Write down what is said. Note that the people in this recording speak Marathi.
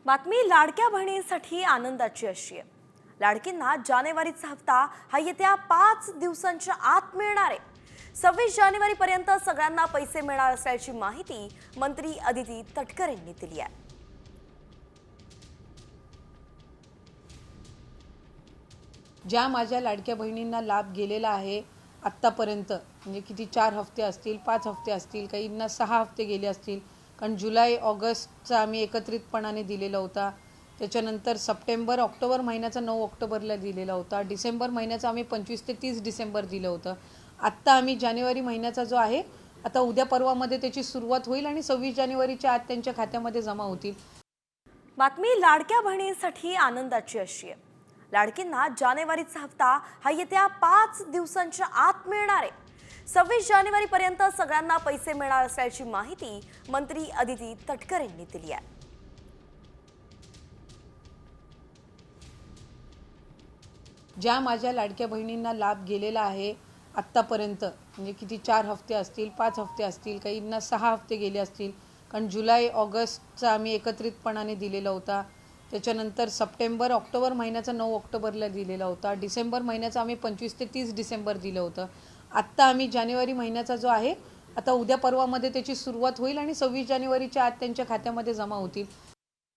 बातमी लाडक्या बहिणींसाठी आनंदाची अशी आहे। लाडकींना जानेवारीचा हप्ता हा येत्या 5 दिवसांच्या आत मिळणार आहे। 26 जानेवारी पर्यंत सगळ्यांना पैसे मिळणार असल्याची माहिती मंत्री अदिती तटकरे यांनी दिली आहे। ज्या माझ्या लाडक्या बहिणींना लाभ गेलेला आहे आत्तापर्यंत, म्हणजे किती 4 हफ्ते असतील, 5 हफ्ते असतील, काहींना 6 हफ्ते गेले असतील, कारण जुलै ऑगस्टचा आम्ही एकत्रितपणाने दिलेला होता। त्याच्यानंतर सप्टेंबर ऑक्टोबर महिन्याचा 9 ऑक्टोबरला दिलेला होता। डिसेंबर महिन्याचा आम्ही 25 ते 30 डिसेंबर दिलं होतं। आत्ता आम्ही जानेवारी महिन्याचा जो आहे, आता उद्या परवामध्ये त्याची सुरुवात होईल आणि 26 जानेवारीच्या आत त्यांच्या खात्यामध्ये जमा होतील। बातमी लाडक्या बहिणींसाठी आनंदाची अशी आहे। लाडकींना जानेवारीचा हप्ता हा येत्या 5 दिवसांच्या आत मिळणार आहे। 26 जानेवारी पर्यंत सगळ्यांना पैसे मिळणार असल्याची माहिती मंत्री अदिती तटकरे यांनी दिली आहे। ज्या माझ्या लाडक्या बहिणींना लाभ गेलेला आहे आत्तापर्यंत, म्हणजे किती 4 हफ्ते असतील, 5 हफ्ते असतील, काहींना 6 हफ्ते गेले असतील, कारण जुलै ऑगस्टचा आम्ही एकत्रितपणाने दिलेला होता। त्याच्यानंतर सप्टेंबर ऑक्टोबर महिन्याचा 9 ऑक्टोबरला दिलेला होता। डिसेंबर महिन्याचा आम्ही 25 ते 30 डिसेंबर दिलं होतं। आत्ता आम्ही जानेवारी महिन्याचा जो आहे, आता उद्या परवामध्ये त्याची सुरुवात होईल आणि 26 जानेवारीच्या आत त्यांच्या खात्यामध्ये जमा होतील।